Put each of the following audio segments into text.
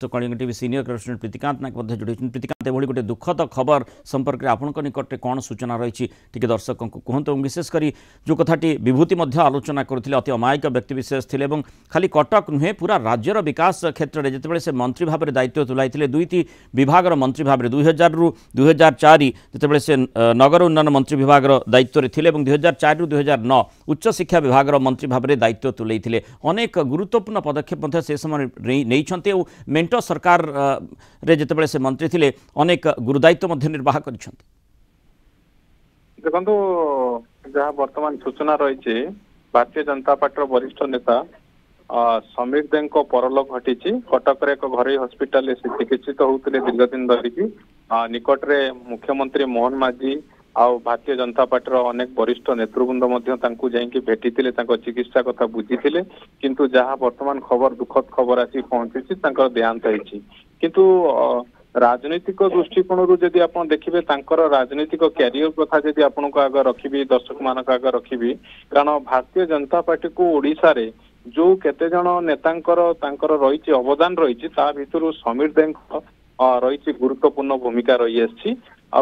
तो Kalinga TV senior correspondent Pritikant Nayak जोड़ी प्रीतिकांत एभली गोटे दुखद खबर संपर्क में आपण निकट में कौन सूचना रही टी दर्शकों को कहतु विशेषकर जो कथाटी विभूति आलोचना करते अति अमायिक व्यक्तिशेष थे खाली कटक नुहे पूरा राज्यर विकास क्षेत्र में जितेबाला से मंत्री भाव में दायित्व तुलाई दुईटी विभाग मंत्री भाव में 2000 रु 2004 जितेबाला से नगर उन्नयन मंत्री विभाग दायित्व थे 2004 रु 2009 उच्च शिक्षा विभाग मंत्री भाव में दायित्व तुलाई अनेक गुरुत्वपूर्ण पदक्षेप से समय नहीं मेंटो सरकार रे जितेबाला से मंत्री थे अनेक गुरुदायित्व निर्वाह कर देखो जहाँ वर्तमान सूचना रही भारतीय जनता पार्टी वरिष्ठ नेता समीर देव को परलोक घटी कटक एक घर हस्पिटाल चिकित्सित होते दीर्घ दिन धरिकी निकट में मुख्यमंत्री मोहन माझी आउ भारतीय जनता पार्टी अनेक वरिष्ठ नेतृवृंद जाइए भेटी चिकित्सा कथा बुझी किंतु जहाँ वर्तमान खबर दुखद खबर आसी पहुंची देहांत होती किंतु राजनीतिक दृष्टिकोण जदि आप देखिए राजनीतिक क्यारियर कथा जदि आपण को आगे रखी दर्शक मान आगे रखी कारण भारतीय जनता पार्टी को ओडिशा रे जो केते जन नेतांकर रही अवदान रही भितर समीर देव रही गुरुत्वपूर्ण भूमिका रही आसी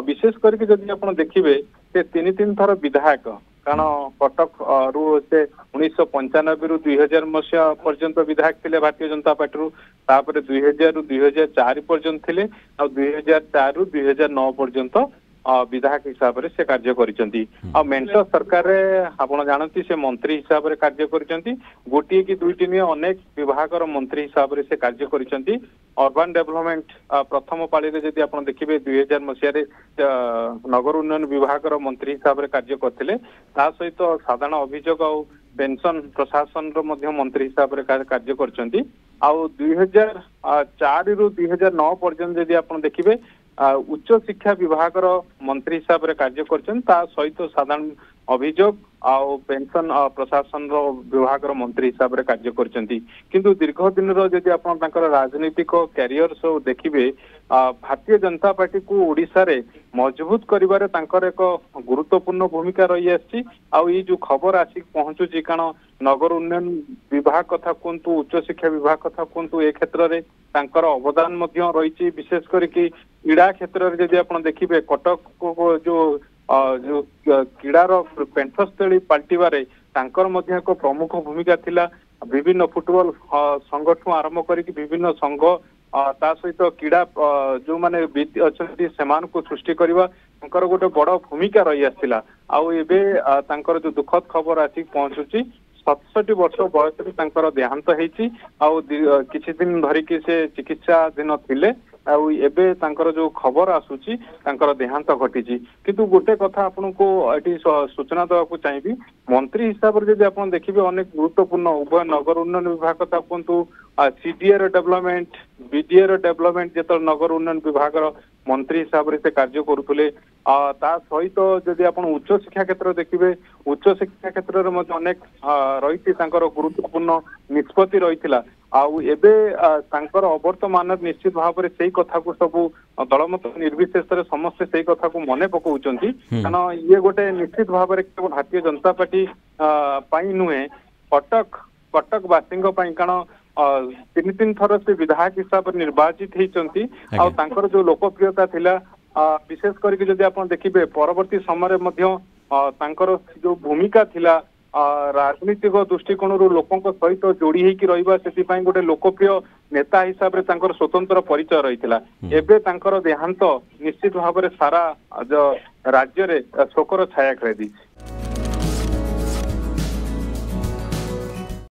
विशेष करके जदि आप देखिए से तीन थर विधायक कारण कटक रु से 1995 रु 2000 मसीहा पर्यंत विधायक थे भारतीय जनता पार्टी तापर 2000 रु 2004 पर्यंत थे 2004 रु 2009 पर्यंत विधायक हिसाब से कार्य करिसेंती मेंटो सरकार आप जानती से मंत्री हिसाब से कार्य करिसेंती गोटे कि दुईटी नुहे अनेक विभाग मंत्री हिसाब से कार्य करिसेंती अर्बन डेवलपमेंट प्रथम पाली जदि आप देखिए 2000 मसीह नगर उन्नयन विभाग मंत्री हिसाब से कार्य करते सहित साधारण अभियोग और पेंशन प्रशासन मंत्री हिसाब से कार्य कर 2004 रु 2009 पर्यंत जदि आप देखिए उच्च शिक्षा विभाग मंत्री हिसाब से कार्य कर सहित साधारण अभियोग आउ पेंशन प्रशासन विभाग मंत्री हिसाब से कार्य किंतु दीर्घ दिन जदि आप राजनीतिक क्यारियर सब देखिए भारतीय जनता पार्टी को ओडिशा रे मजबूत करिबारे एक गुरुत्वपूर्ण भूमिका रही आसी ये जो खबर आसी पहुंचुची कारण नगर उन्नयन विभाग कथा कहतु उच्च शिक्षा विभाग कथा कहतु ए क्षेत्र में अवदान रही विशेष करके क्रीड़ा क्षेत्र में जदि आप देखिए कटक को जो क्रीडार पेंठस्थली पाल्टिबारे एक प्रमुख भूमिका थिला विभिन्न फुटबॉल संगठन आरंभ करके विभिन्न संघ ता सहित क्रीड़ा जो माने अच्छा से सृष्टि करवा गोटे बड़ भूमिका रही आसला आउ जो दुखद खबर आसिक पहुंचुची 67 वर्ष बयस देहांत होती किछि दिन धरिकी से चिकित्साधीन थिले जो खबर आसूची देहांत घटी किंतु गोटे कथा आपन को ये सूचना देवाक चाहिए मंत्री हिसाब से जब आप देखिए अनेक गुरुत्वपूर्ण उभय नगर उन्नयन विभाग कथा कहतु सीडीए डेवलपमेंट बीडीए डेवलपमेंट जो नगर उन्नयन विभाग मंत्री हिसाब से कार्य करुले सहित जदि आप उच्च शिक्षा क्षेत्र देखिए उच्च शिक्षा क्षेत्र में अनेक रही गुरुत्वपूर्ण निष्पत्ति रही अवर्तमान निश्चित भाव में से कथा को सब दलमत निर्विशेष समस्ते से कथा को मन पकाउछंती कारण ये गोटे निश्चित भाव में केवल भारतीय जनता पार्टी नुहे कटक वासी कारण तीन थर से विधायक हिसाब से निर्वाचित होती जो लोकप्रियता थिला विशेष करके जदि आप देखिए परवर्ती समय जो भूमिका थिला राजनीतिक दृष्टिकोण लोकों सहित जोड़ी होकर रहा गोटे लोकप्रिय नेता हिसाब से स्वतंत्र परिचय रही एवं देहांत निश्चित भाव में सारा राज्य में शोकर छाया खेली